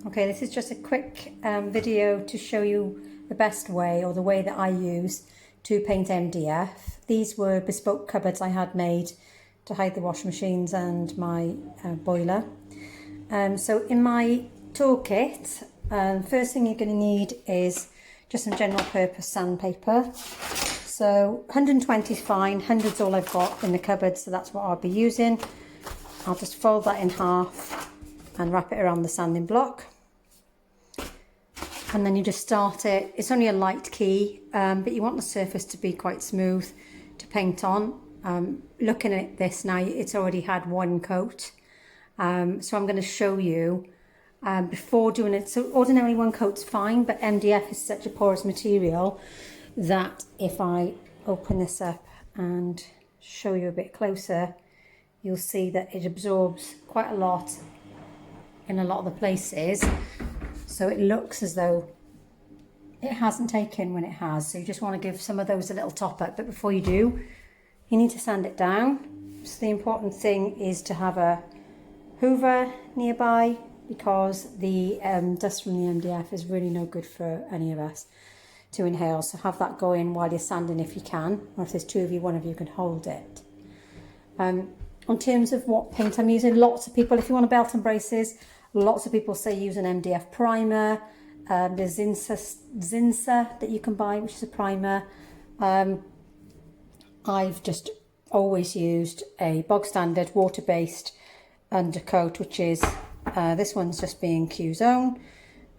Okay, this is just a quick video to show you the best way, or the way that I use to paint MDF. These were bespoke cupboards I had made to hide the washing machines and my boiler. So in my toolkit, first thing you're going to need is just some general purpose sandpaper. So 120 is fine, 100's all I've got in the cupboard, so that's what I'll be using. I'll just fold that in half and wrap it around the sanding block. And then you just start it. It's only a light key, but you want the surface to be quite smooth to paint on. Looking at this now, it's already had one coat. So I'm going to show you before doing it. So ordinarily one coat's fine, but MDF is such a porous material that if I open this up and show you a bit closer, you'll see that it absorbs quite a lot in a lot of the places. So it looks as though it hasn't taken when it has. So you just want to give some of those a little top up. But before you do, you need to sand it down. So the important thing is to have a hoover nearby, because the dust from the MDF is really no good for any of us to inhale. So have that going while you're sanding if you can, or if there's two of you, one of you can hold it. In terms of what paint I'm using, lots of people, if you want a belt and braces, lots of people say use an MDF primer. There's Zinsa that you can buy, which is a primer. I've just always used a bog standard water-based undercoat, which is, this one's just being Q-Zone,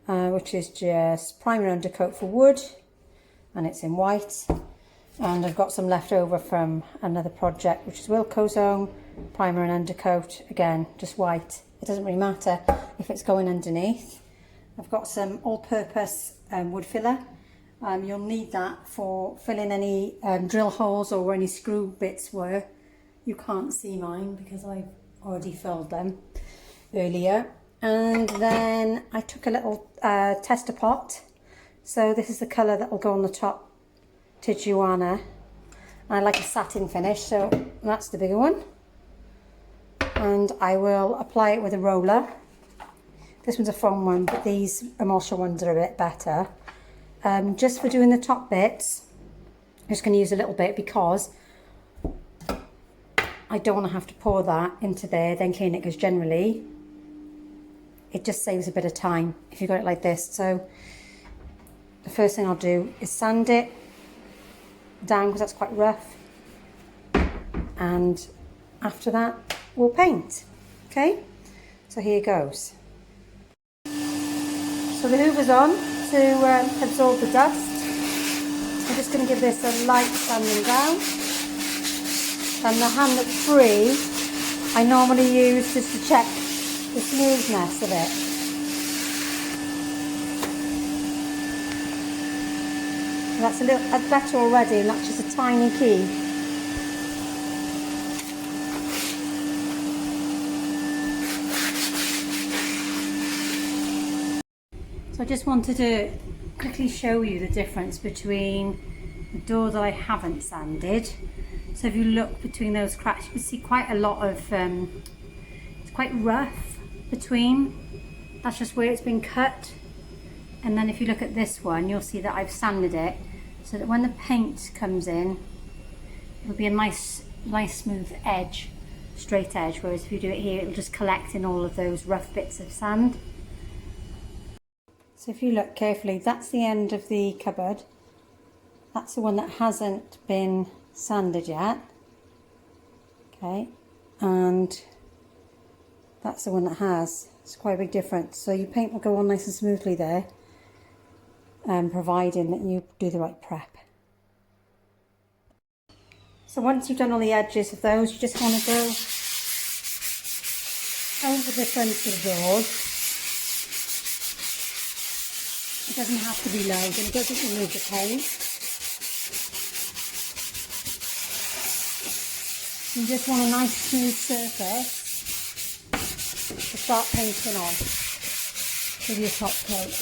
which is just primer undercoat for wood, and it's in white. And I've got some left over from another project, which is Wilco Zone, primer and undercoat, again, just white. It doesn't really matter if it's going underneath. I've got some all-purpose wood filler. You'll need that for filling any drill holes or where any screw bits were. You can't see mine because I've already filled them earlier. And then I took a little tester pot. So this is the colour that will go on the top, Tijuana. And I like a satin finish, so that's the bigger one. And I will apply it with a roller. This one's a foam one, but these emulsion ones are a bit better. Just for doing the top bits, I'm just going to use a little bit because I don't want to have to pour that into there, then clean it, because generally it just saves a bit of time if you've got it like this. So the first thing I'll do is sand it down because that's quite rough, and after that we'll paint. Okay, so here goes. So the hoover's on to absorb the dust. I'm just going to give this a light sanding down, and the hand that's free I normally use just to check the smoothness of it. That's a little better already, and that's just a tiny key. So I just wanted to quickly show you the difference between the door that I haven't sanded. So if you look between those cracks, you can see quite a lot of, it's quite rough between. That's just where it's been cut. And then if you look at this one, you'll see that I've sanded it so that when the paint comes in, it'll be a nice smooth edge, straight edge, whereas if you do it here, it'll just collect in all of those rough bits of sand. So if you look carefully, that's the end of the cupboard. That's the one that hasn't been sanded yet. Okay, and that's the one that has. It's quite a big difference. So your paint will go on nice and smoothly there, providing that you do the right prep. So once you've done all the edges of those, you just want to go over the front of the doors. It doesn't have to be loud, and it doesn't remove the paint. You just want a nice smooth surface to start painting on with your top coat.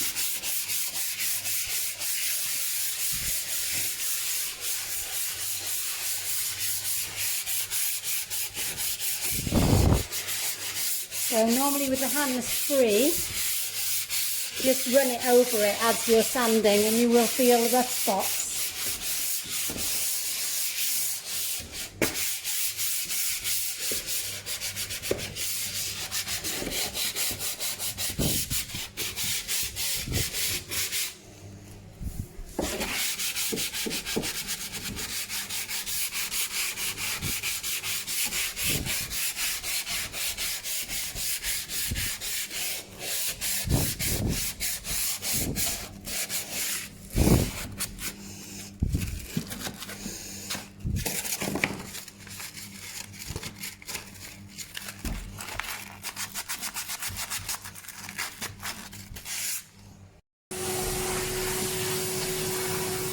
So normally with the hand that's free, just run it over it as you're sanding and you will feel the rough spots.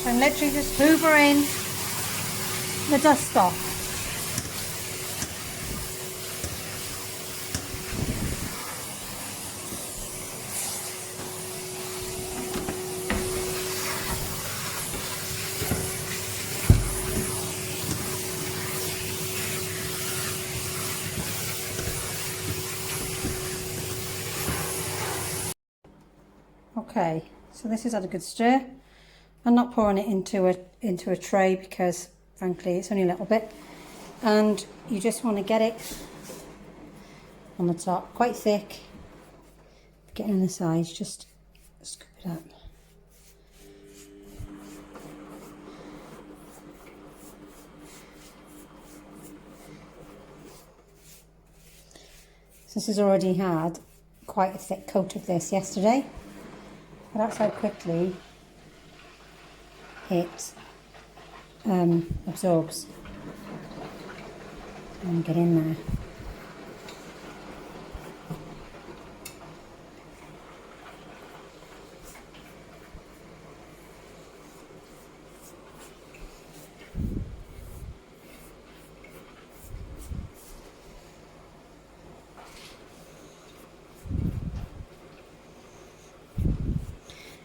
I'm literally just hoovering the dust off. Okay, so this has had a good stir. I'm not pouring it into a tray because frankly it's only a little bit, and you just want to get it on the top quite thick, getting on the sides, just scoop it up. So this has already had quite a thick coat of this yesterday, but that's how quickly it absorbs. And get in there.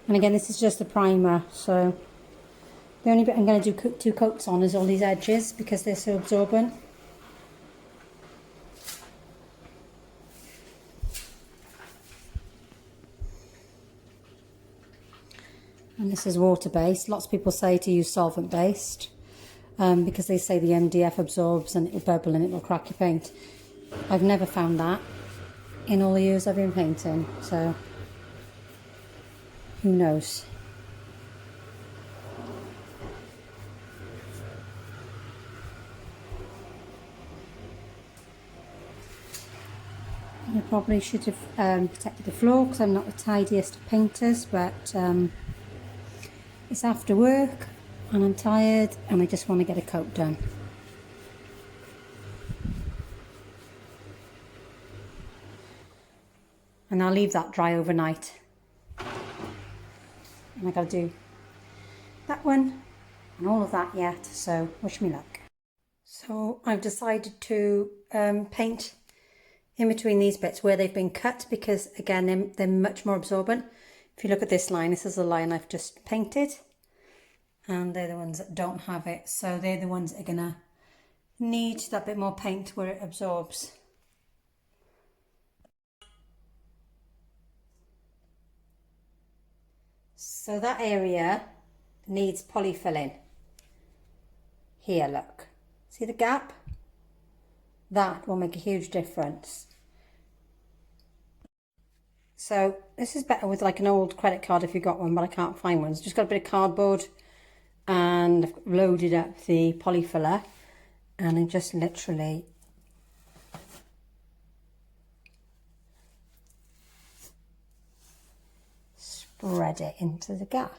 And again, this is just the primer, so the only bit I'm going to do 2 coats on is all these edges because they're so absorbent. And this is water based. Lots of people say to use solvent based because they say the MDF absorbs and it will bubble and it will crack your paint. I've never found that in all the years I've been painting, so who knows. I probably should have protected the floor because I'm not the tidiest of painters, but it's after work and I'm tired and I just want to get a coat done. And I'll leave that dry overnight. And I got to do that one and all of that yet, so wish me luck. So I've decided to paint in between these bits where they've been cut because again they're much more absorbent. If you look at this line, this is the line I've just painted and they're the ones that don't have it, so they're the ones that are gonna need that bit more paint where it absorbs. So that area needs polyfilling. Here, look, see the gap? That will make a huge difference. So this is better with like an old credit card if you've got one, but I can't find one. So just got a bit of cardboard and I've loaded up the polyfiller and I just literally spread it into the gap.